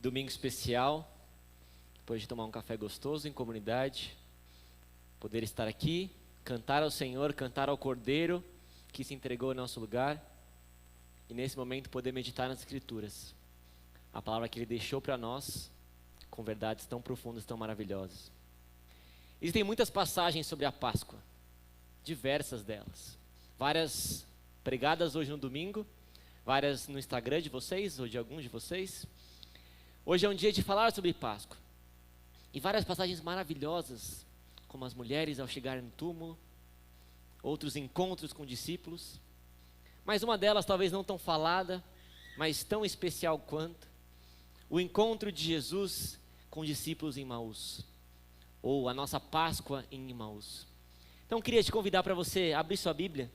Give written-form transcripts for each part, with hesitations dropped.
Domingo especial, depois de tomar um café gostoso em comunidade, poder estar aqui, cantar ao Senhor, cantar ao Cordeiro que se entregou em nosso lugar, e nesse momento poder meditar nas Escrituras, a palavra que Ele deixou para nós, com verdades tão profundas, tão maravilhosas. Existem muitas passagens sobre a Páscoa, diversas delas, várias pregadas hoje no domingo, várias no Instagram de vocês, ou de alguns de vocês. Hoje é um dia de falar sobre Páscoa, e várias passagens maravilhosas, como as mulheres ao chegarem no túmulo, outros encontros com discípulos, mas uma delas talvez não tão falada, mas tão especial quanto, o encontro de Jesus com discípulos em Emaús, ou a nossa Páscoa em Emaús. Então queria te convidar para você abrir sua Bíblia,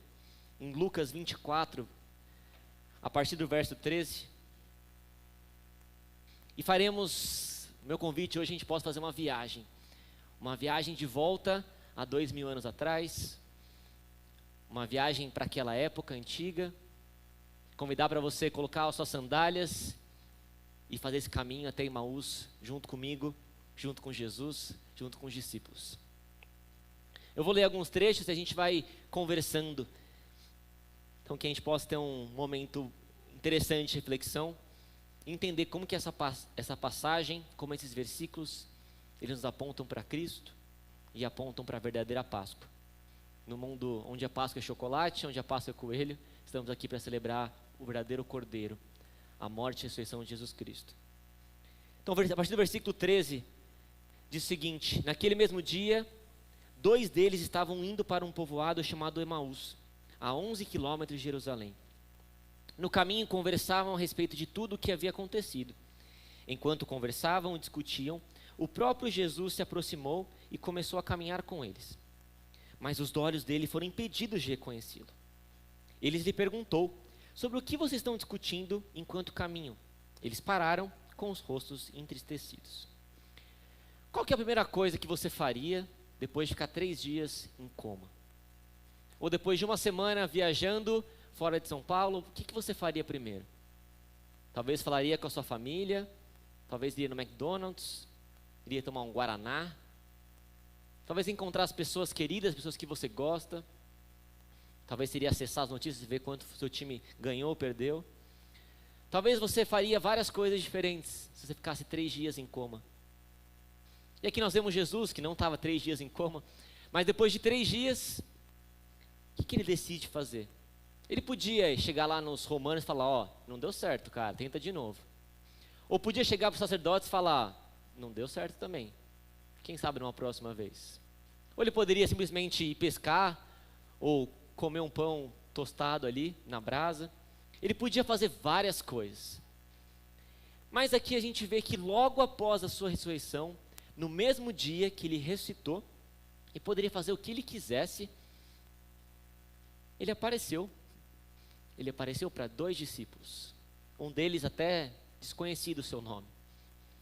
em Lucas 24, a partir do verso 13, e faremos, meu convite hoje, a gente possa fazer uma viagem de volta a 2000 anos atrás, uma viagem para aquela época antiga, convidar para você colocar as suas sandálias e fazer esse caminho até Emaús, junto comigo, junto com Jesus, junto com os discípulos. Eu vou ler alguns trechos e a gente vai conversando, então que a gente possa ter um momento interessante de reflexão, entender como que essa passagem, como esses versículos, eles nos apontam para Cristo e apontam para a verdadeira Páscoa. No mundo onde a Páscoa é chocolate, onde a Páscoa é coelho, estamos aqui para celebrar o verdadeiro Cordeiro, a morte e a ressurreição de Jesus Cristo. Então, a partir do versículo 13, diz o seguinte: naquele mesmo dia, 2 deles estavam indo para um povoado chamado Emaús, a 11 quilômetros de Jerusalém. No caminho conversavam a respeito de tudo o que havia acontecido. Enquanto conversavam e discutiam, o próprio Jesus se aproximou e começou a caminhar com eles. Mas os olhos dele foram impedidos de reconhecê-lo. Ele lhe perguntou: sobre o que vocês estão discutindo enquanto caminham? Eles pararam com os rostos entristecidos. Qual que é a primeira coisa que você faria depois de ficar 3 dias em coma? Ou depois de uma semana viajando fora de São Paulo, o que você faria primeiro? Talvez falaria com a sua família, talvez iria no McDonald's, iria tomar um Guaraná, talvez encontrar as pessoas queridas, as pessoas que você gosta, talvez seria acessar as notícias e ver quanto seu time ganhou ou perdeu. Talvez você faria várias coisas diferentes se você ficasse 3 dias em coma. E aqui nós vemos Jesus, que não estava 3 dias em coma, mas depois de 3 dias, o que ele decide fazer? Ele podia chegar lá nos romanos e falar: ó, não deu certo, cara, tenta de novo. Ou podia chegar para os sacerdotes e falar: não deu certo também, quem sabe numa próxima vez. Ou ele poderia simplesmente ir pescar, ou comer um pão tostado ali na brasa. Ele podia fazer várias coisas. Mas aqui a gente vê que logo após a sua ressurreição, no mesmo dia que ele ressuscitou, e poderia fazer o que ele quisesse, ele apareceu. Ele apareceu para 2 discípulos, um deles até desconhecido o seu nome.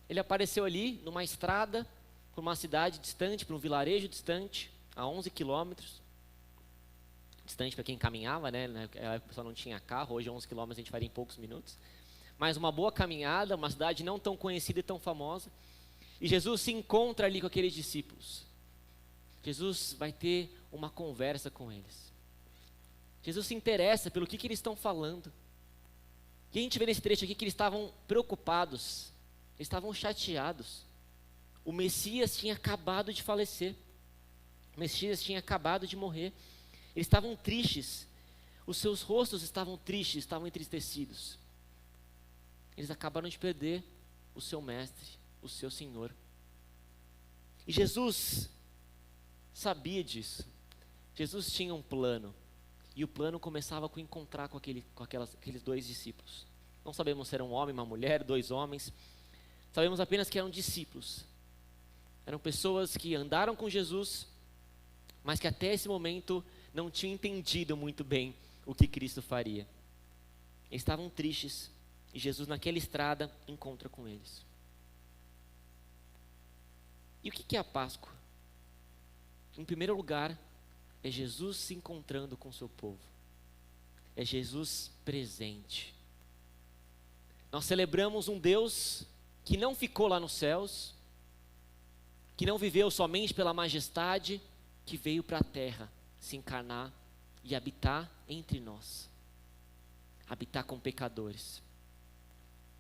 Ele apareceu ali numa estrada, por uma cidade distante, por um vilarejo distante, a 11 quilômetros, distante para quem caminhava, né? O pessoal não tinha carro, hoje 11 quilômetros a gente faria em poucos minutos, mas uma boa caminhada, uma cidade não tão conhecida e tão famosa, e Jesus se encontra ali com aqueles discípulos. Jesus vai ter uma conversa com eles. Jesus se interessa pelo que eles estão falando. E a gente vê nesse trecho aqui que eles estavam preocupados, eles estavam chateados. O Messias tinha acabado de falecer, o Messias tinha acabado de morrer. Eles estavam tristes, os seus rostos estavam tristes, estavam entristecidos. Eles acabaram de perder o seu mestre, o seu Senhor. E Jesus sabia disso. Jesus tinha um plano. E o plano começava com encontrar com aqueles 2 discípulos. Não sabemos se era um homem, uma mulher, 2 homens. Sabemos apenas que eram discípulos. Eram pessoas que andaram com Jesus, mas que até esse momento não tinham entendido muito bem o que Cristo faria. Eles estavam tristes e Jesus naquela estrada encontra com eles. E o que é a Páscoa? Em primeiro lugar, é Jesus se encontrando com o seu povo. É Jesus presente. Nós celebramos um Deus que não ficou lá nos céus, que não viveu somente pela majestade, que veio para a terra se encarnar e habitar entre nós, habitar com pecadores.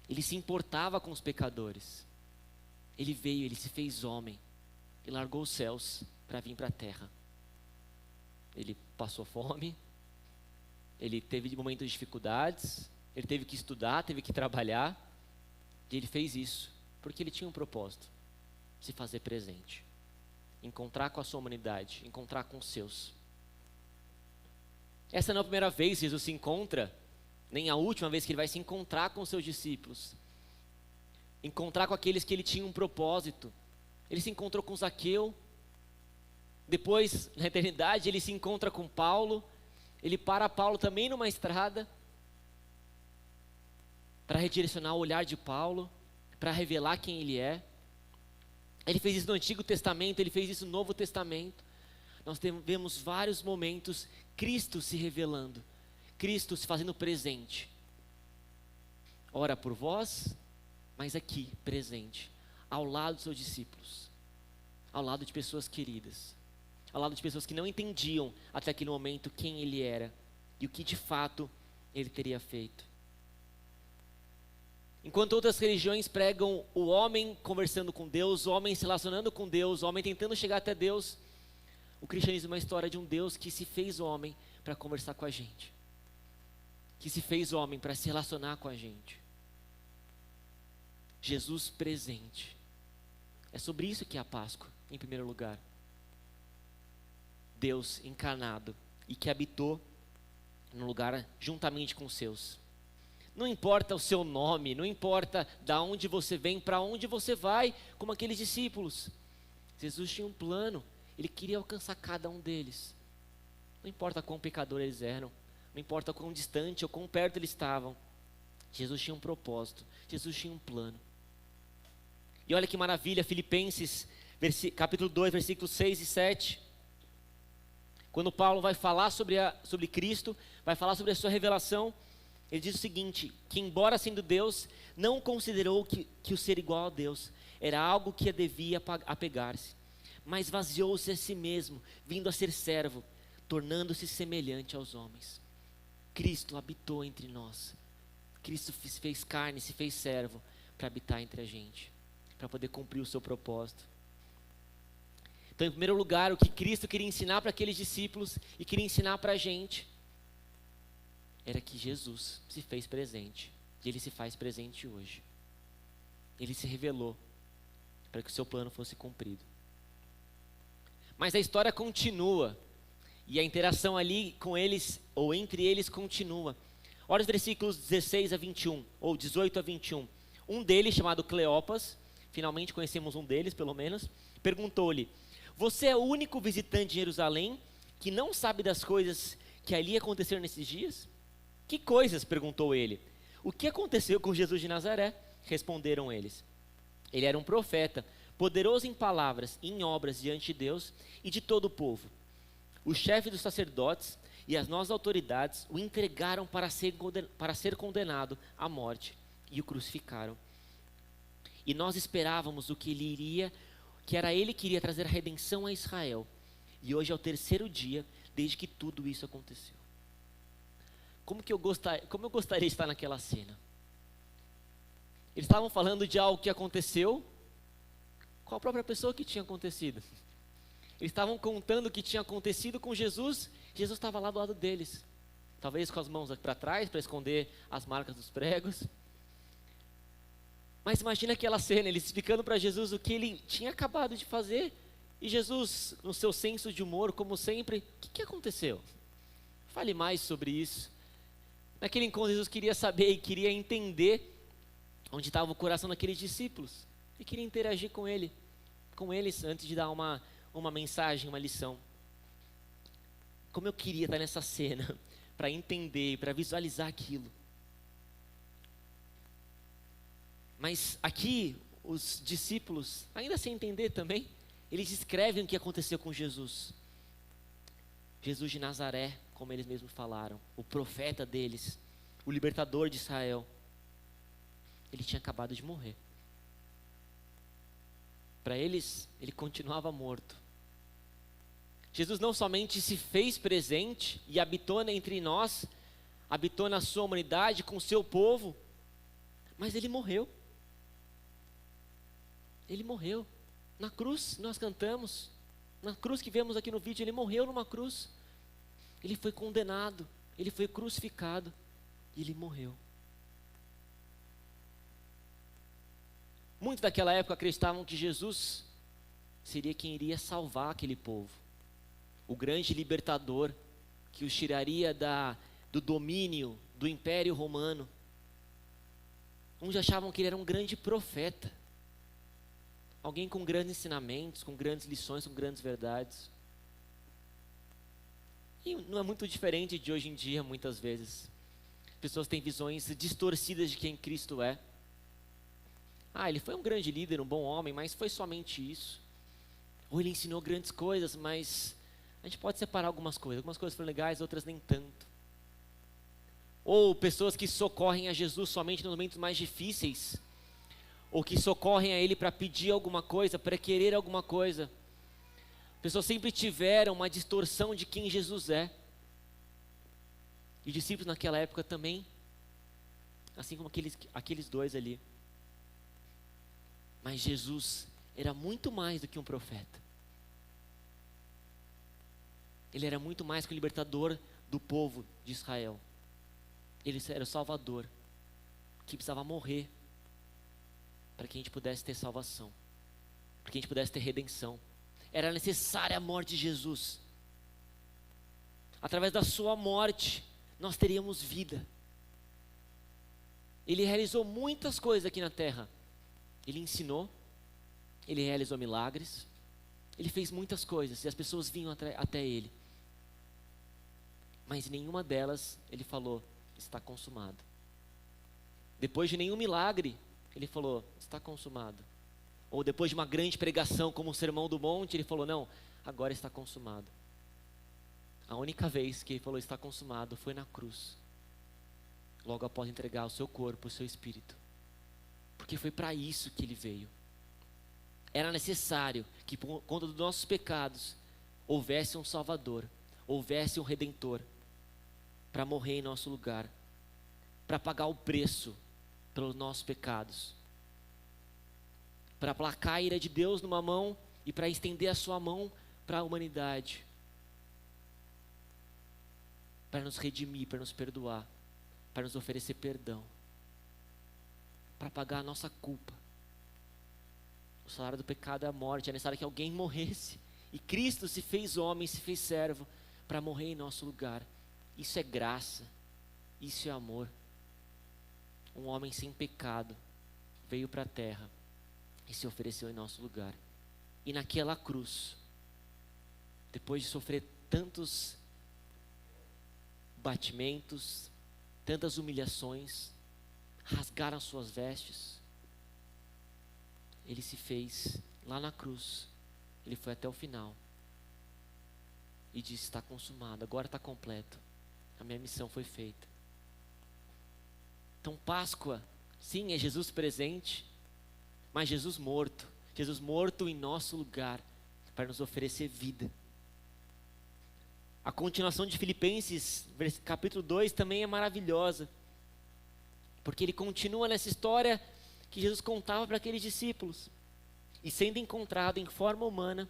Ele se importava com os pecadores. Ele veio, ele se fez homem e largou os céus para vir para a terra. Ele passou fome, ele teve momentos de dificuldades, ele teve que estudar, teve que trabalhar, e ele fez isso porque ele tinha um propósito: se fazer presente, encontrar com a sua humanidade, encontrar com os seus. Essa não é a primeira vez que Jesus se encontra, nem a última vez que ele vai se encontrar com os seus discípulos, encontrar com aqueles que ele tinha um propósito. Ele se encontrou com Zaqueu, depois, na eternidade, ele se encontra com Paulo, ele para Paulo também numa estrada, para redirecionar o olhar de Paulo, para revelar quem ele é. Ele fez isso no Antigo Testamento, ele fez isso no Novo Testamento. Nós vemos vários momentos Cristo se revelando, Cristo se fazendo presente. Ora por vós, mas aqui, presente, ao lado dos seus discípulos, ao lado de pessoas queridas, ao lado de pessoas que não entendiam até aquele momento quem ele era e o que de fato ele teria feito. Enquanto outras religiões pregam o homem conversando com Deus, o homem se relacionando com Deus, o homem tentando chegar até Deus, o cristianismo é uma história de um Deus que se fez homem para conversar com a gente, que se fez homem para se relacionar com a gente. Jesus presente. É sobre isso que é a Páscoa, em primeiro lugar. Deus encarnado e que habitou no lugar juntamente com os seus. Não importa o seu nome, não importa de onde você vem, para onde você vai, como aqueles discípulos. Jesus tinha um plano, ele queria alcançar cada um deles. Não importa quão pecadores eles eram, não importa quão distante ou quão perto eles estavam. Jesus tinha um propósito, Jesus tinha um plano. E olha que maravilha, Filipenses, capítulo 2, versículos 6 e 7. Quando Paulo vai falar sobre Cristo, vai falar sobre a sua revelação, ele diz o seguinte: que embora sendo Deus, não considerou que o ser igual a Deus era algo que devia apegar-se, mas esvaziou-se a si mesmo, vindo a ser servo, tornando-se semelhante aos homens. Cristo habitou entre nós. Cristo se fez carne, se fez servo para habitar entre a gente, para poder cumprir o seu propósito. Então, em primeiro lugar, o que Cristo queria ensinar para aqueles discípulos e queria ensinar para a gente era que Jesus se fez presente, e Ele se faz presente hoje. Ele se revelou para que o seu plano fosse cumprido. Mas a história continua, e a interação ali com eles, ou entre eles, continua. Olha os versículos 16 a 21, ou 18 a 21. Um deles, chamado Cleopas, finalmente conhecemos um deles, pelo menos, perguntou-lhe: você é o único visitante de Jerusalém que não sabe das coisas que ali aconteceram nesses dias? Que coisas? Perguntou ele. O que aconteceu com Jesus de Nazaré? Responderam eles. Ele era um profeta, poderoso em palavras e em obras diante de Deus e de todo o povo. Os chefes dos sacerdotes e as nossas autoridades o entregaram para ser condenado à morte e o crucificaram. E nós esperávamos que era ele que iria trazer a redenção a Israel. E hoje é o terceiro dia desde que tudo isso aconteceu. Como eu gostaria de estar naquela cena. Eles estavam falando de algo que aconteceu com a própria pessoa que tinha acontecido. Eles estavam contando o que tinha acontecido com Jesus. Jesus estava lá do lado deles, talvez com as mãos para trás para esconder as marcas dos pregos. Mas imagina aquela cena, eles explicando para Jesus o que ele tinha acabado de fazer. E Jesus, no seu senso de humor, como sempre: o que aconteceu? Fale mais sobre isso. Naquele encontro, Jesus queria saber e queria entender onde estava o coração daqueles discípulos. E queria interagir com eles antes de dar uma mensagem, uma lição. Como eu queria estar nessa cena para entender, para visualizar aquilo. Mas aqui, os discípulos, ainda sem entender também, eles descrevem o que aconteceu com Jesus. Jesus de Nazaré, como eles mesmos falaram, o profeta deles, o libertador de Israel. Ele tinha acabado de morrer. Para eles, ele continuava morto. Jesus não somente se fez presente e habitou entre nós, habitou na sua humanidade com o seu povo, mas ele morreu. Ele morreu. Na cruz nós cantamos, na cruz que vemos aqui no vídeo, ele morreu numa cruz. Ele foi condenado, ele foi crucificado e ele morreu. Muitos daquela época acreditavam que Jesus seria quem iria salvar aquele povo, o grande libertador que os tiraria do domínio do Império Romano. Uns achavam que ele era um grande profeta, alguém com grandes ensinamentos, com grandes lições, com grandes verdades. E não é muito diferente de hoje em dia, muitas vezes. Pessoas têm visões distorcidas de quem Cristo é. Ele foi um grande líder, um bom homem, mas foi somente isso. Ou ele ensinou grandes coisas, mas a gente pode separar algumas coisas. Algumas coisas foram legais, outras nem tanto. Ou pessoas que socorrem a Jesus somente nos momentos mais difíceis, ou que socorrem a Ele para pedir alguma coisa, para querer alguma coisa. Pessoas sempre tiveram uma distorção de quem Jesus é. E discípulos naquela época também, assim como aqueles dois ali. Mas Jesus era muito mais do que um profeta. Ele era muito mais que o libertador do povo de Israel. Ele era o Salvador, que precisava morrer para que a gente pudesse ter salvação, para que a gente pudesse ter redenção. Era necessária a morte de Jesus. Através da sua morte, nós teríamos vida. Ele realizou muitas coisas aqui na terra. Ele ensinou, ele realizou milagres, ele fez muitas coisas e as pessoas vinham até ele. Mas em nenhuma delas ele falou, está consumado. Depois de nenhum milagre, ele falou, está consumado. Ou depois de uma grande pregação como o Sermão do Monte, ele falou, não, agora está consumado. A única vez que ele falou está consumado foi na cruz. Logo após entregar o seu corpo, o seu espírito. Porque foi para isso que ele veio. Era necessário que por conta dos nossos pecados houvesse um Salvador, houvesse um Redentor para morrer em nosso lugar, para pagar o preço pelos nossos pecados, para aplacar a ira de Deus numa mão e para estender a sua mão para a humanidade, para nos redimir, para nos perdoar, para nos oferecer perdão, para pagar a nossa culpa. O salário do pecado é a morte. É necessário que alguém morresse, e Cristo se fez homem, se fez servo para morrer em nosso lugar. Isso é graça, isso é amor. Um homem sem pecado veio para a terra e se ofereceu em nosso lugar. E naquela cruz, depois de sofrer tantos batimentos, tantas humilhações, rasgaram suas vestes, ele se fez lá na cruz, ele foi até o final e disse, está consumado, agora está completo, a minha missão foi feita. Então Páscoa, sim, é Jesus presente, mas Jesus morto em nosso lugar, para nos oferecer vida. A continuação de Filipenses, capítulo 2, também é maravilhosa, porque ele continua nessa história que Jesus contava para aqueles discípulos. E sendo encontrado em forma humana,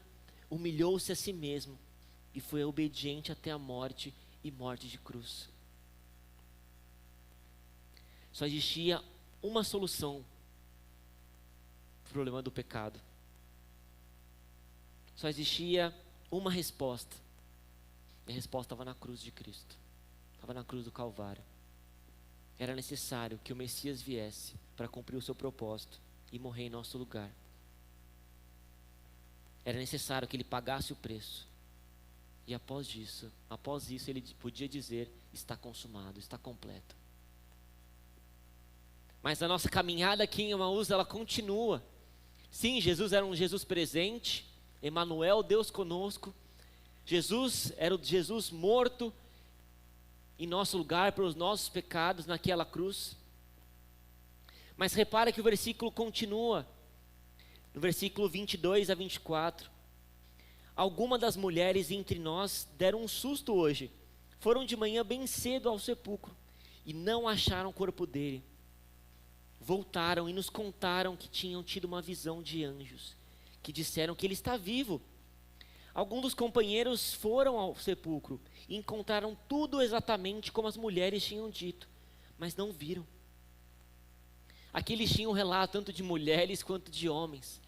humilhou-se a si mesmo e foi obediente até a morte e morte de cruz. Só existia uma solução para o problema do pecado. Só existia uma resposta. E a resposta estava na cruz de Cristo. Estava na cruz do Calvário. Era necessário que o Messias viesse para cumprir o seu propósito e morrer em nosso lugar. Era necessário que ele pagasse o preço. E após isso ele podia dizer, está consumado, está completo. Mas a nossa caminhada aqui em Emaús, ela continua. Sim, Jesus era um Jesus presente, Emanuel, Deus conosco. Jesus era o Jesus morto em nosso lugar pelos nossos pecados naquela cruz. Mas repara que o versículo continua. no versículo 22 a 24. Algumas das mulheres entre nós deram um susto hoje. Foram de manhã bem cedo ao sepulcro e não acharam o corpo dele. Voltaram e nos contaram que tinham tido uma visão de anjos, que disseram que ele está vivo. Alguns dos companheiros foram ao sepulcro e encontraram tudo exatamente como as mulheres tinham dito, mas não viram. Aqui eles tinham um relato tanto de mulheres quanto de homens.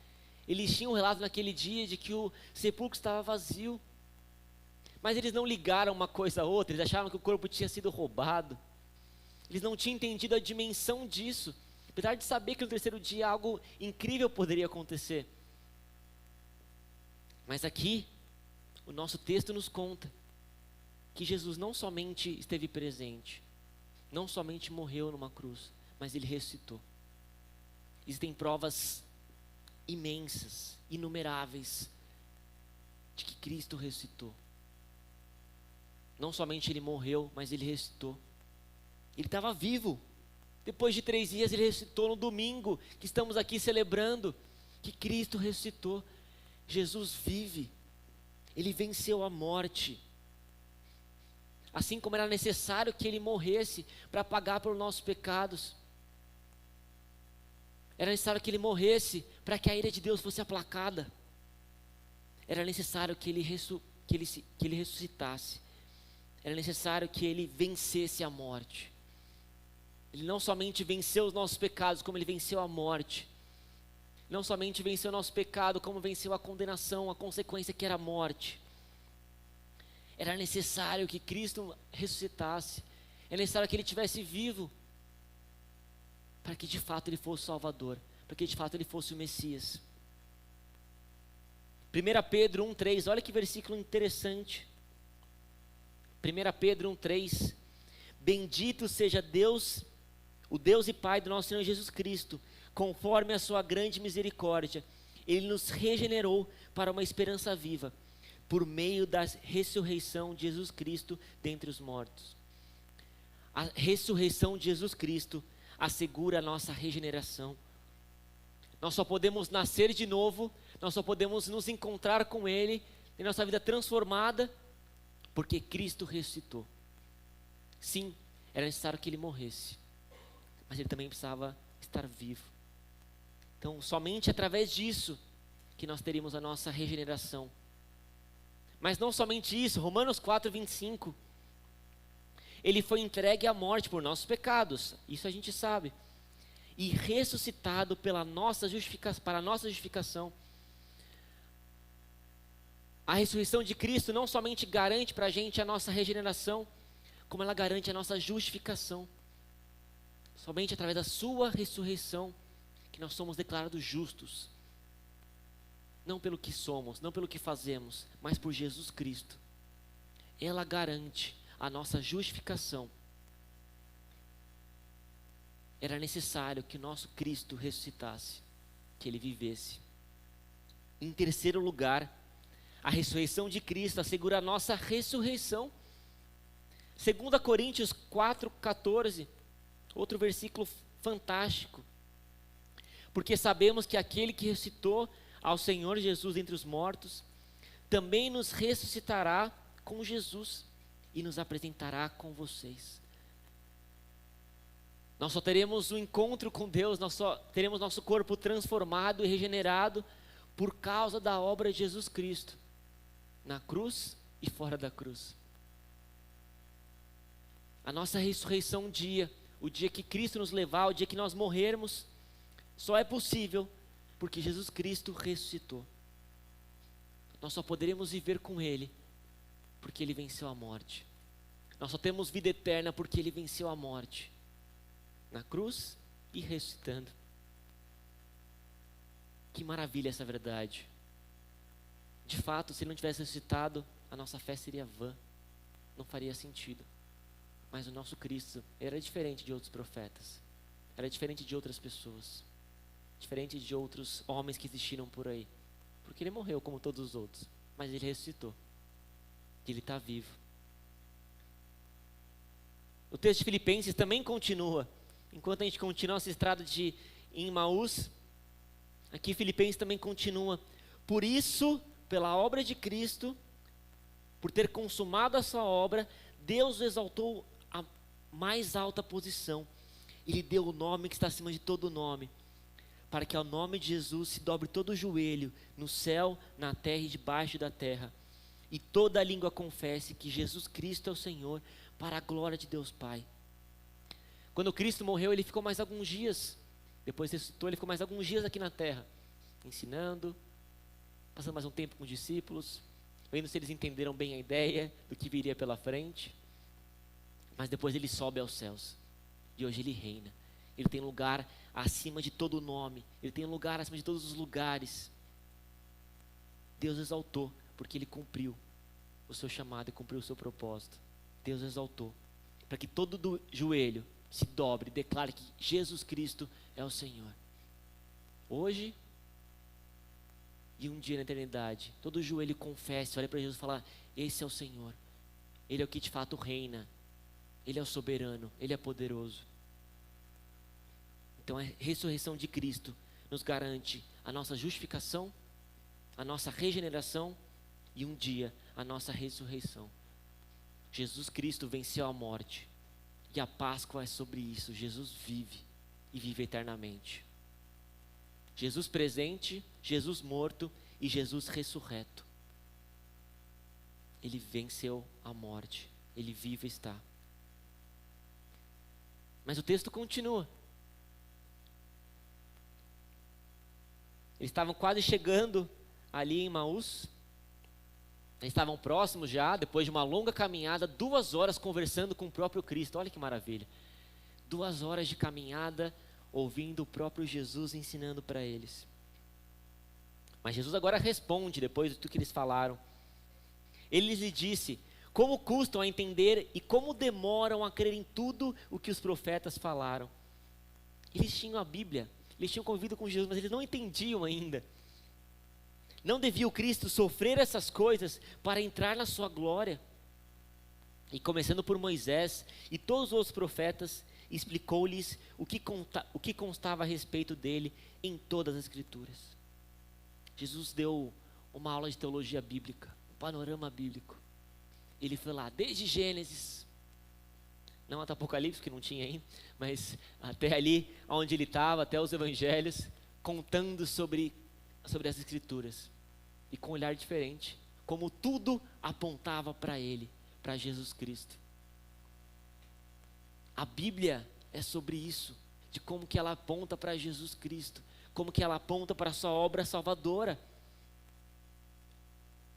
Eles tinham um relato naquele dia de que o sepulcro estava vazio. Mas eles não ligaram uma coisa a outra, eles acharam que o corpo tinha sido roubado. Eles não tinham entendido a dimensão disso, apesar de saber que no terceiro dia algo incrível poderia acontecer. Mas aqui, o nosso texto nos conta que Jesus não somente esteve presente, não somente morreu numa cruz, mas ele ressuscitou. Existem provas imensas, inumeráveis, de que Cristo ressuscitou. Não somente ele morreu, mas ele ressuscitou. Ele estava vivo. Depois de 3 dias ele ressuscitou no domingo, que estamos aqui celebrando, que Cristo ressuscitou. Jesus vive. Ele venceu a morte. Assim como era necessário que ele morresse para pagar pelos nossos pecados. Era necessário que ele morresse para que a ira de Deus fosse aplacada. Era necessário que ele ressuscitasse. Era necessário que ele vencesse a morte. Ele não somente venceu os nossos pecados, como ele venceu a morte. Não somente venceu o nosso pecado, como venceu a condenação, a consequência que era a morte. Era necessário que Cristo ressuscitasse. Era necessário que ele estivesse vivo, para que de fato ele fosse o Salvador, para que de fato ele fosse o Messias. 1 Pedro 1,3, olha que versículo interessante. 1 Pedro 1,3, bendito seja Deus, o Deus e Pai do nosso Senhor Jesus Cristo, conforme a sua grande misericórdia, ele nos regenerou para uma esperança viva, por meio da ressurreição de Jesus Cristo dentre os mortos. A ressurreição de Jesus Cristo assegura a nossa regeneração. Nós só podemos nascer de novo, nós só podemos nos encontrar com Ele, em nossa vida transformada, porque Cristo ressuscitou. Sim, era necessário que Ele morresse, mas Ele também precisava estar vivo. Então, somente através disso, que nós teríamos a nossa regeneração. Mas não somente isso, Romanos 4,25, Ele foi entregue à morte por nossos pecados, isso a gente sabe, e ressuscitado para a nossa justificação. A ressurreição de Cristo não somente garante para a gente a nossa regeneração, como ela garante a nossa justificação. Somente através da sua ressurreição que nós somos declarados justos. Não pelo que somos, não pelo que fazemos, mas por Jesus Cristo. Ela garante a nossa justificação. Era necessário que o nosso Cristo ressuscitasse, que Ele vivesse. Em terceiro lugar, a ressurreição de Cristo assegura a nossa ressurreição. 2 Coríntios 4,14, outro versículo fantástico. Porque sabemos que aquele que ressuscitou ao Senhor Jesus entre os mortos, também nos ressuscitará com Jesus e nos apresentará com vocês. Nós só teremos um encontro com Deus, nós só teremos nosso corpo transformado e regenerado por causa da obra de Jesus Cristo, na cruz e fora da cruz. A nossa ressurreição o dia que Cristo nos levar, o dia que nós morrermos, só é possível porque Jesus Cristo ressuscitou. Nós só poderemos viver com Ele porque Ele venceu a morte. Nós só temos vida eterna porque Ele venceu a morte, na cruz e ressuscitando. Que maravilha essa verdade. De fato, se Ele não tivesse ressuscitado, a nossa fé seria vã, não faria sentido. Mas o nosso Cristo era diferente de outros profetas, era diferente de outras pessoas, diferente de outros homens que existiram por aí, porque Ele morreu como todos os outros, mas Ele ressuscitou, e Ele está vivo. O texto de Filipenses também continua, enquanto a gente continua essa estrada de Emmaus, Aqui Filipenses também continua: por isso, pela obra de Cristo, por ter consumado a sua obra, Deus o exaltou à mais alta posição. Ele deu o nome que está acima de todo nome, para que ao nome de Jesus se dobre todo o joelho, no céu, na terra e debaixo da terra, e toda língua confesse que Jesus Cristo é o Senhor, para a glória de Deus Pai. Quando Cristo morreu, ele ficou mais alguns dias, depois ressuscitou, ele ficou mais alguns dias aqui na terra, ensinando, passando mais um tempo com os discípulos, vendo se eles entenderam bem a ideia do que viria pela frente. Mas depois ele sobe aos céus, e hoje ele reina. Ele tem lugar acima de todo nome, ele tem lugar acima de todos os lugares. Deus exaltou, porque ele cumpriu o seu chamado e cumpriu o seu propósito. Deus exaltou, para que todo joelho se dobre e declare que Jesus Cristo é o Senhor. Hoje e um dia na eternidade, todo joelho confesse, olha para Jesus e fala: esse é o Senhor, Ele é o que de fato reina, Ele é o soberano, Ele é poderoso. Então a ressurreição de Cristo nos garante a nossa justificação, a nossa regeneração e um dia a nossa ressurreição. Jesus Cristo venceu a morte e a Páscoa é sobre isso. Jesus vive e vive eternamente. Jesus presente, Jesus morto e Jesus ressurreto. Ele venceu a morte, ele vive está. Mas o texto continua. Eles estavam quase chegando ali em Emaús. Eles estavam próximos já, depois de uma longa caminhada, 2 horas conversando com o próprio Cristo. Olha que maravilha. 2 horas de caminhada, ouvindo o próprio Jesus ensinando para eles. Mas Jesus agora responde, depois de tudo que eles falaram. Ele lhe disse: como custam a entender e como demoram a crer em tudo o que os profetas falaram. Eles tinham a Bíblia, eles tinham convivido com Jesus, mas eles não entendiam ainda. Não devia o Cristo sofrer essas coisas para entrar na sua glória? E começando por Moisés e todos os outros profetas, explicou-lhes o que constava a respeito dele em todas as Escrituras. Jesus deu uma aula de teologia bíblica, um panorama bíblico. Ele foi lá desde Gênesis, não até Apocalipse, que não tinha ainda, mas até ali onde ele estava, até os Evangelhos, contando sobre as Escrituras, e com um olhar diferente, como tudo apontava para ele, para Jesus Cristo. A Bíblia é sobre isso, de como que ela aponta para Jesus Cristo, como que ela aponta para a sua obra salvadora.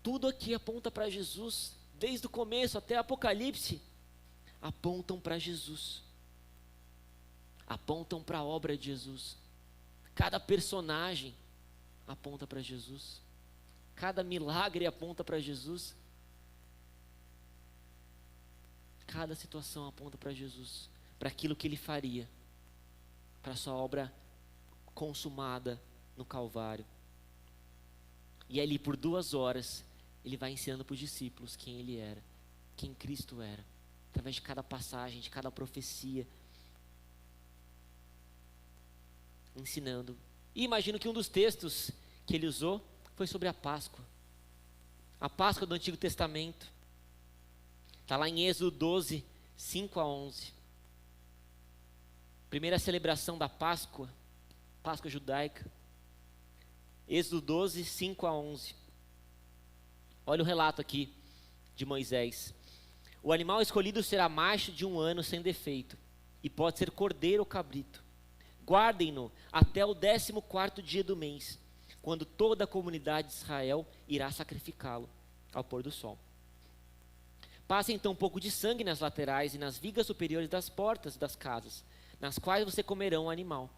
Tudo aqui aponta para Jesus, desde o começo até Apocalipse, apontam para Jesus, apontam para a obra de Jesus. Cada personagem aponta para Jesus, cada milagre aponta para Jesus, cada situação aponta para Jesus, para aquilo que ele faria, para a sua obra consumada no Calvário. E ali por 2 horas ele vai ensinando para os discípulos quem ele era, quem Cristo era, através de cada passagem, de cada profecia, ensinando. E imagino que um dos textos que ele usou foi sobre a Páscoa. A Páscoa do Antigo Testamento. Está lá em Êxodo 12, 5 a 11. Primeira celebração da Páscoa, Páscoa judaica. Êxodo 12, 5 a 11. Olha o relato aqui de Moisés. O animal escolhido será macho de 1 ano sem defeito, e pode ser cordeiro ou cabrito. Guardem-no até o 14º dia do mês, quando toda a comunidade de Israel irá sacrificá-lo ao pôr do sol. Passem então um pouco de sangue nas laterais e nas vigas superiores das portas das casas, nas quais você comerão o animal.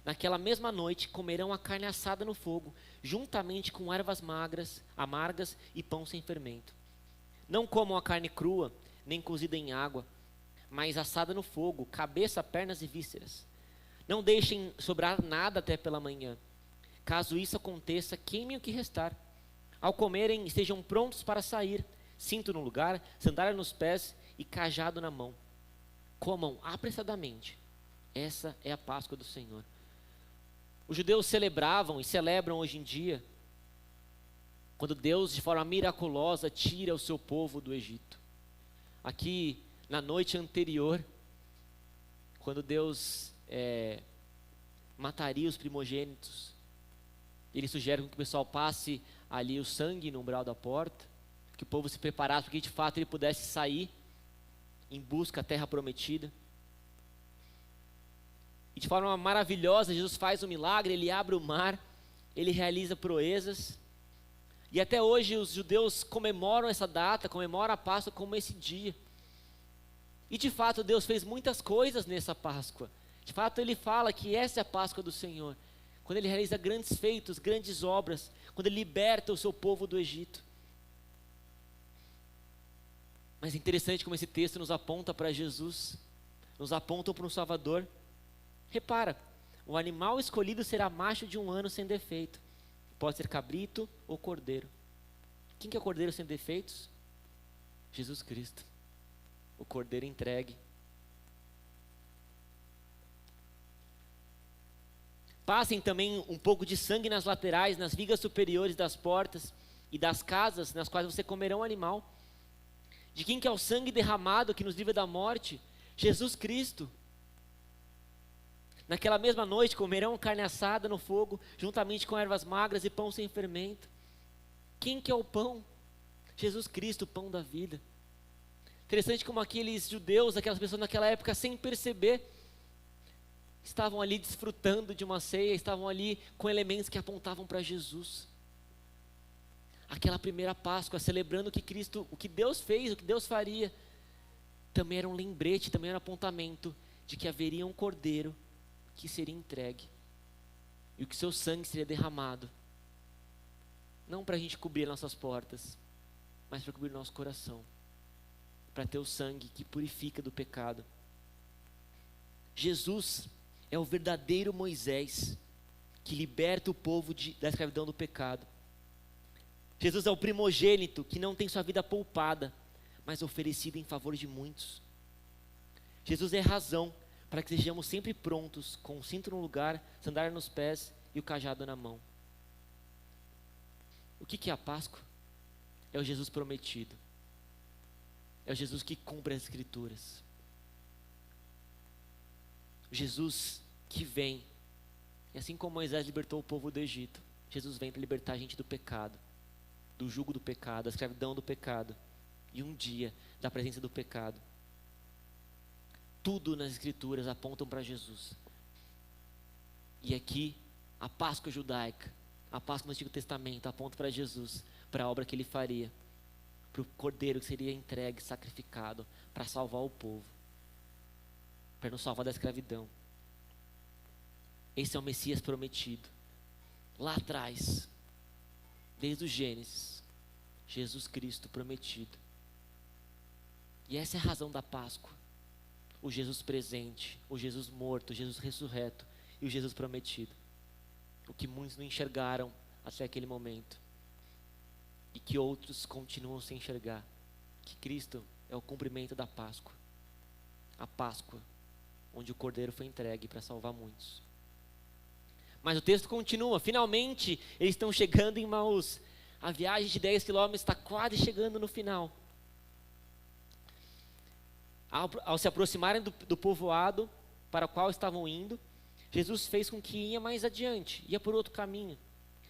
Naquela mesma noite comerão a carne assada no fogo, juntamente com ervas amargas e pão sem fermento. Não comam a carne crua, nem cozida em água, mas assada no fogo, cabeça, pernas e vísceras. Não deixem sobrar nada até pela manhã. Caso isso aconteça, queimem o que restar. Ao comerem, estejam prontos para sair, cinto no lugar, sandália nos pés e cajado na mão. Comam apressadamente. Essa é a Páscoa do Senhor. Os judeus celebravam e celebram hoje em dia quando Deus, de forma miraculosa, tira o seu povo do Egito. Aqui, na noite anterior, quando Deus mataria os primogênitos, ele sugere que o pessoal passe ali o sangue no umbral da porta, que o povo se preparasse para que de fato ele pudesse sair em busca da terra prometida. E de forma maravilhosa, Jesus faz um milagre, ele abre o mar, ele realiza proezas. E até hoje os judeus comemoram essa data, comemoram a Páscoa como esse dia. E de fato Deus fez muitas coisas nessa Páscoa. De fato ele fala que essa é a Páscoa do Senhor. Quando ele realiza grandes feitos, grandes obras, quando ele liberta o seu povo do Egito. Mas é interessante como esse texto nos aponta para Jesus, nos aponta para um Salvador. Repara, o animal escolhido será macho de 1 ano sem defeito. Pode ser cabrito ou cordeiro. Quem que é o cordeiro sem defeitos? Jesus Cristo. O cordeiro entregue. Passem também um pouco de sangue nas laterais, nas vigas superiores das portas e das casas nas quais você comerá um animal. De quem que é o sangue derramado que nos livra da morte? Jesus Cristo. Naquela mesma noite comerão carne assada no fogo, juntamente com ervas magras e pão sem fermento. Quem que é o pão? Jesus Cristo, o pão da vida. Interessante como aqueles judeus, aquelas pessoas naquela época, sem perceber, estavam ali desfrutando de uma ceia, estavam ali com elementos que apontavam para Jesus. Aquela primeira Páscoa, celebrando que Cristo, o que Deus fez, o que Deus faria, também era um lembrete, também era um apontamento de que haveria um cordeiro que seria entregue, e o que seu sangue seria derramado, não para a gente cobrir nossas portas, mas para cobrir nosso coração, para ter o sangue que purifica do pecado. Jesus é o verdadeiro Moisés, que liberta o povo da escravidão do pecado. Jesus é o primogênito que não tem sua vida poupada, mas oferecida em favor de muitos. Jesus é a razão para que sejamos sempre prontos, com o cinto no lugar, sandália nos pés e o cajado na mão. O que é a Páscoa? É o Jesus prometido. É o Jesus que cumpre as Escrituras. O Jesus que vem. E assim como Moisés libertou o povo do Egito, Jesus vem para libertar a gente do pecado, do jugo do pecado, da escravidão do pecado, e um dia da presença do pecado. Tudo nas Escrituras apontam para Jesus. E aqui, a Páscoa judaica, a Páscoa no Antigo Testamento, aponta para Jesus, para a obra que ele faria, para o cordeiro que seria entregue, sacrificado, para salvar o povo, para nos salvar da escravidão. Esse é o Messias prometido. Lá atrás, desde o Gênesis, Jesus Cristo prometido. E essa é a razão da Páscoa. O Jesus presente, o Jesus morto, o Jesus ressurreto e o Jesus prometido. O que muitos não enxergaram até aquele momento. E que outros continuam sem enxergar. Que Cristo é o cumprimento da Páscoa. A Páscoa, onde o Cordeiro foi entregue para salvar muitos. Mas o texto continua. Finalmente, eles estão chegando em Emaús. A viagem de 10 quilômetros está quase chegando no final. Ao se aproximarem do povoado para o qual estavam indo, Jesus fez com que ia mais adiante, ia por outro caminho.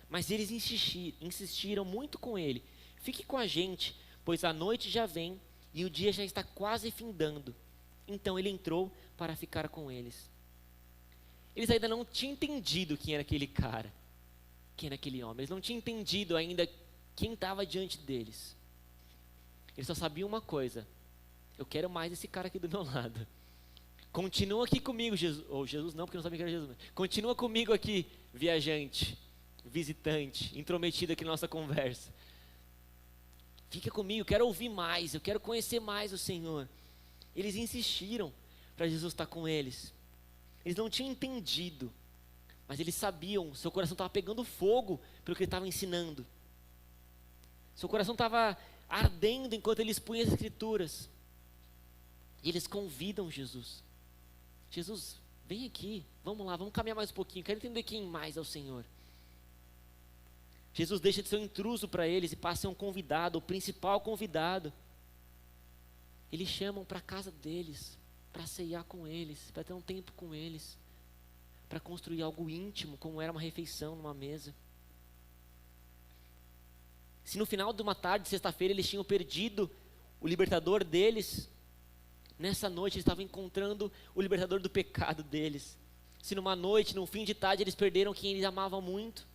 Mas eles insistiram muito com ele. Fique com a gente, pois a noite já vem e o dia já está quase findando. Então ele entrou para ficar com eles. Eles ainda não tinham entendido quem era aquele cara, quem era aquele homem. Eles não tinham entendido ainda quem estava diante deles. Eles só sabiam uma coisa: eu quero mais esse cara aqui do meu lado. Continua aqui comigo, Jesus. Ou Jesus não, porque eu não sabia que era Jesus. Continua comigo aqui, viajante, visitante, intrometido aqui na nossa conversa. Fica comigo, eu quero ouvir mais, eu quero conhecer mais o Senhor. Eles insistiram para Jesus estar com eles. Eles não tinham entendido, mas eles sabiam, seu coração estava pegando fogo pelo que ele estava ensinando. Seu coração estava ardendo enquanto ele expunha as Escrituras. E eles convidam Jesus. Jesus, Vem aqui, vamos lá, vamos caminhar mais um pouquinho, quero entender quem mais é o Senhor. Jesus deixa de ser um intruso para eles e passa a ser um convidado, o principal convidado. Eles chamam para a casa deles, para ceiar com eles, para ter um tempo com eles, para construir algo íntimo, como era uma refeição numa mesa. Se no final de uma tarde, sexta-feira, eles tinham perdido o libertador deles, nessa noite eles estavam encontrando o libertador do pecado deles. Se numa noite, num fim de tarde, eles perderam quem eles amavam muito,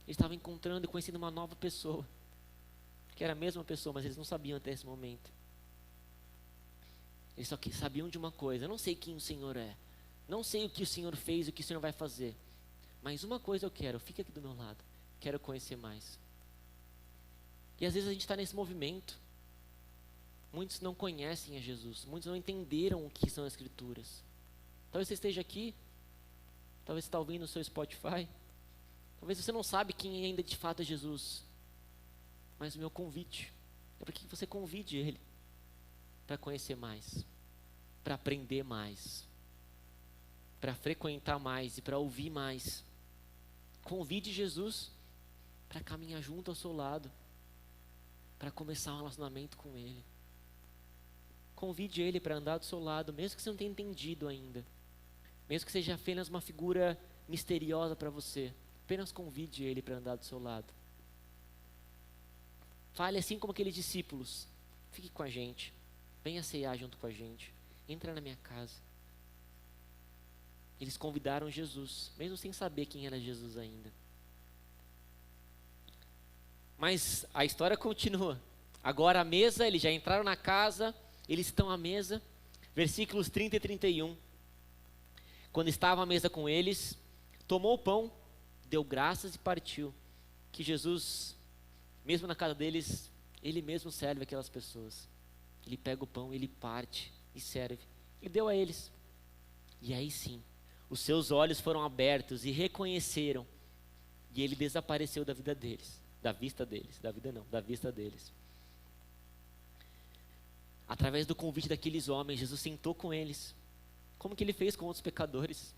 eles estavam encontrando e conhecendo uma nova pessoa, que era a mesma pessoa, mas eles não sabiam até esse momento. Eles só sabiam de uma coisa: eu não sei quem o Senhor é, não sei o que o Senhor fez, o que o Senhor vai fazer, mas uma coisa eu quero, fica aqui do meu lado, quero conhecer mais. E às vezes a gente está nesse movimento. Muitos não conhecem a Jesus, muitos não entenderam o que são as Escrituras. Talvez você esteja aqui, talvez você está ouvindo no seu Spotify, talvez você não sabe quem ainda de fato é Jesus, mas o meu convite é para que você convide Ele, para conhecer mais, para aprender mais, para frequentar mais e para ouvir mais. Convide Jesus para caminhar junto ao seu lado, para começar um relacionamento com Ele. Convide Ele para andar do seu lado, mesmo que você não tenha entendido ainda, mesmo que seja apenas uma figura misteriosa para você, apenas convide Ele para andar do seu lado. Fale assim como aqueles discípulos: fique com a gente, venha ceiar junto com a gente, entra na minha casa. Eles convidaram Jesus, mesmo sem saber quem era Jesus ainda. Mas a história continua. Agora a mesa, eles já entraram na casa, eles estão à mesa. Versículos 30 e 31. Quando estava à mesa com eles, tomou o pão, deu graças e partiu. Que Jesus, mesmo na casa deles, Ele mesmo serve aquelas pessoas. Ele pega o pão, Ele parte e serve. E deu a eles. E aí sim, os seus olhos foram abertos e reconheceram. E Ele desapareceu da vida deles. Da vista deles, da vida não, da vista deles. Através do convite daqueles homens, Jesus sentou com eles, como que Ele fez com outros pecadores.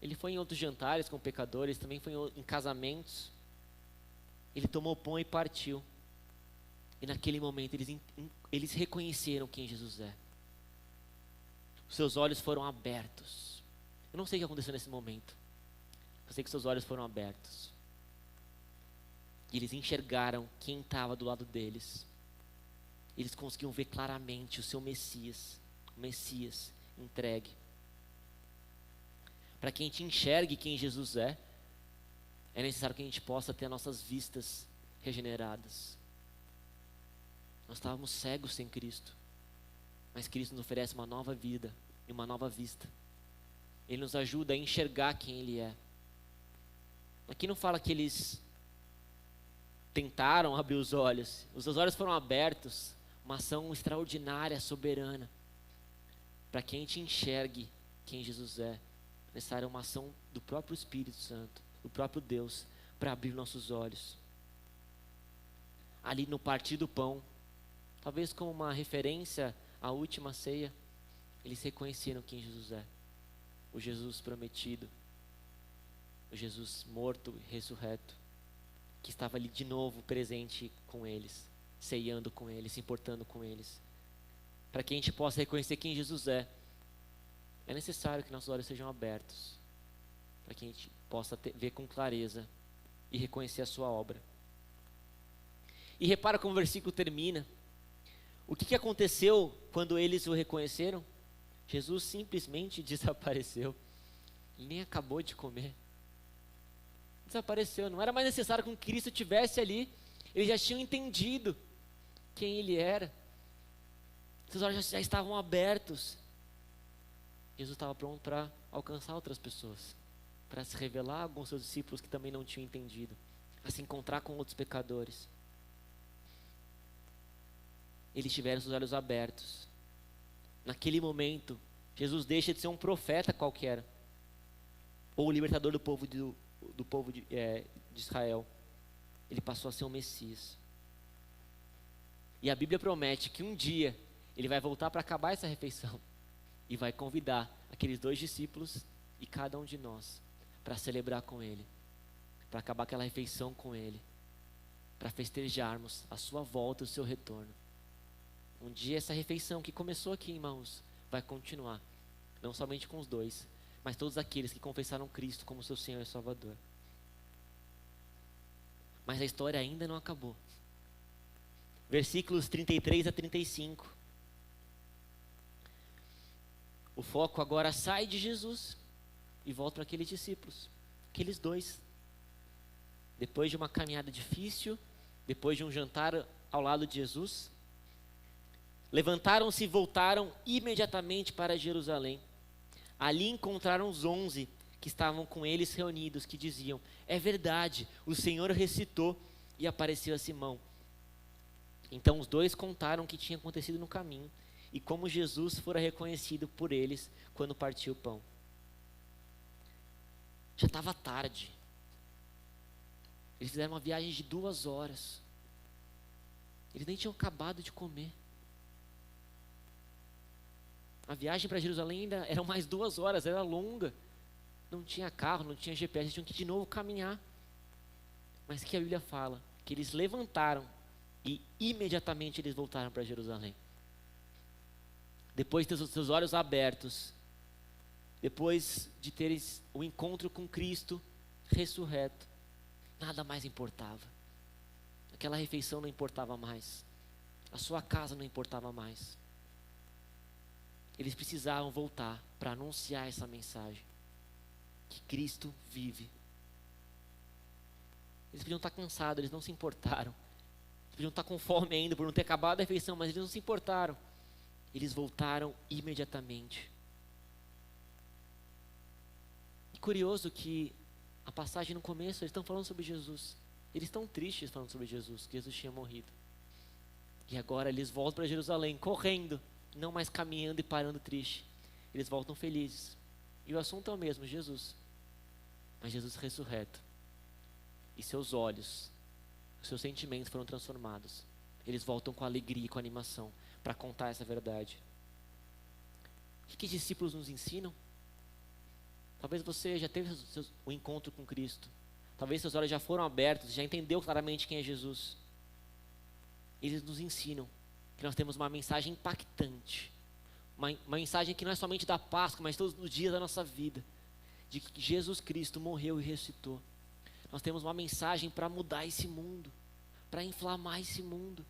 Ele foi em outros jantares com pecadores, também foi em casamentos. Ele tomou o pão e partiu. E naquele momento eles reconheceram quem Jesus é. Os seus olhos foram abertos. Eu não sei o que aconteceu nesse momento, eu sei que seus olhos foram abertos. E eles enxergaram quem estava do lado deles. Eles conseguiam ver claramente o seu Messias, o Messias entregue. Para que a gente enxergue quem Jesus é necessário que a gente possa ter nossas vistas regeneradas. Nós estávamos cegos sem Cristo, mas Cristo nos oferece uma nova vida e uma nova vista. Ele nos ajuda a enxergar quem Ele é. Aqui não fala que eles tentaram abrir os olhos foram abertos, uma ação extraordinária, soberana, para que a gente enxergue quem Jesus é. Necessária uma ação do próprio Espírito Santo, do próprio Deus, para abrir nossos olhos. Ali no partir do pão, talvez como uma referência à última ceia, eles reconheceram quem Jesus é, o Jesus prometido, o Jesus morto e ressurreto, que estava ali de novo presente com eles, ceiando com eles, se importando com eles. Para que a gente possa reconhecer quem Jesus é necessário que nossos olhos sejam abertos, para que a gente possa ver com clareza e reconhecer a sua obra. E repara como o versículo termina. O que aconteceu quando eles o reconheceram? Jesus simplesmente desapareceu. Ele nem acabou de comer. Desapareceu, não era mais necessário que Cristo estivesse ali. Eles já tinham entendido quem Ele era. Seus olhos já estavam abertos. Jesus estava pronto para alcançar outras pessoas, para se revelar a alguns seus discípulos que também não tinham entendido, a se encontrar com outros pecadores. Eles tiveram seus olhos abertos. Naquele momento, Jesus deixa de ser um profeta qualquer, ou o libertador do povo de Israel. Ele passou a ser um Messias. E a Bíblia promete que um dia Ele vai voltar para acabar essa refeição e vai convidar aqueles 2 discípulos e cada um de nós, para celebrar com Ele, para acabar aquela refeição com Ele, para festejarmos a sua volta e o seu retorno. Um dia essa refeição que começou aqui em Emmaus vai continuar, não somente com os 2, mas todos aqueles que confessaram Cristo como seu Senhor e Salvador. Mas a história ainda não acabou. Versículos 33 a 35. O foco agora sai de Jesus e volta para aqueles discípulos, aqueles 2. Depois de uma caminhada difícil, depois de um jantar ao lado de Jesus, levantaram-se e voltaram imediatamente para Jerusalém. Ali encontraram os 11 que estavam com eles reunidos, que diziam: é verdade, o Senhor ressuscitou e apareceu a Simão. Então os 2 contaram o que tinha acontecido no caminho e como Jesus fora reconhecido por eles quando partiu o pão. Já estava tarde. Eles fizeram uma viagem de 2 horas. Eles nem tinham acabado de comer. A viagem para Jerusalém ainda eram mais 2 horas, era longa. Não tinha carro, não tinha GPS, eles tinham que de novo caminhar. Mas o que a Bíblia fala? Que eles levantaram e imediatamente eles voltaram para Jerusalém. Depois de ter os seus olhos abertos, depois de terem o encontro com Cristo ressurreto, nada mais importava. Aquela refeição não importava mais. A sua casa não importava mais. Eles precisavam voltar para anunciar essa mensagem, que Cristo vive. Eles podiam estar cansados, eles não se importaram. Eles podiam estar com fome ainda por não ter acabado a refeição, mas eles não se importaram. Eles voltaram imediatamente. E curioso que a passagem no começo, eles estão falando sobre Jesus. Eles estão tristes falando sobre Jesus, que Jesus tinha morrido. E agora eles voltam para Jerusalém, correndo, não mais caminhando e parando triste. Eles voltam felizes. E o assunto é o mesmo, Jesus. Mas Jesus ressurreto. E seus olhos, os seus sentimentos foram transformados. Eles voltam com alegria e com animação para contar essa verdade. O que os discípulos nos ensinam? Talvez você já teve o encontro com Cristo. Talvez seus olhos já foram abertos, já entendeu claramente quem é Jesus. Eles nos ensinam que nós temos uma mensagem impactante. Uma mensagem que não é somente da Páscoa, mas todos os dias da nossa vida. De que Jesus Cristo morreu e ressuscitou. Nós temos uma mensagem para mudar esse mundo, para inflamar esse mundo.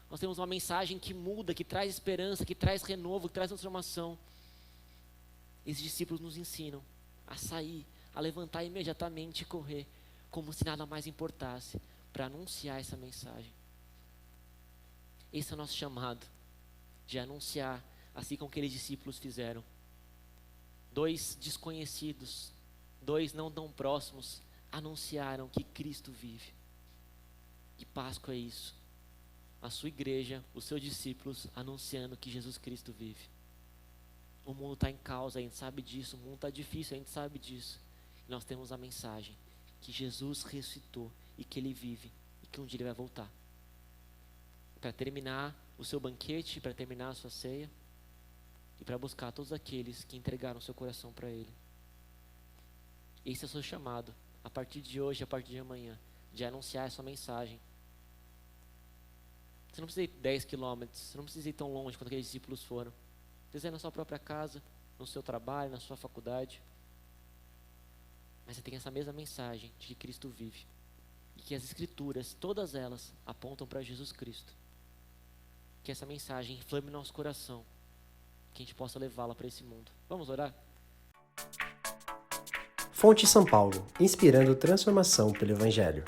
Nós temos uma mensagem que muda, que traz esperança, que traz renovo, que traz transformação. Esses discípulos nos ensinam a sair, a levantar imediatamente e correr, como se nada mais importasse, para anunciar essa mensagem. Esse é o nosso chamado, de anunciar, assim como aqueles discípulos fizeram. 2 desconhecidos, 2 não tão próximos, anunciaram que Cristo vive. E Páscoa é isso. A sua igreja, os seus discípulos anunciando que Jesus Cristo vive. O mundo está em causa, a gente sabe disso. O mundo está difícil, a gente sabe disso. E nós temos a mensagem que Jesus ressuscitou e que Ele vive e que um dia Ele vai voltar. Para terminar o seu banquete, para terminar a sua ceia e para buscar todos aqueles que entregaram seu coração para Ele. Esse é o seu chamado, a partir de hoje, a partir de amanhã, de anunciar essa mensagem. Você não precisa ir 10 quilômetros, você não precisa ir tão longe quanto aqueles discípulos foram. Você na sua própria casa, no seu trabalho, na sua faculdade. Mas você tem essa mesma mensagem de que Cristo vive. E que as Escrituras, todas elas, apontam para Jesus Cristo. Que essa mensagem inflame nosso coração. Que a gente possa levá-la para esse mundo. Vamos orar? Fonte São Paulo, inspirando transformação pelo Evangelho.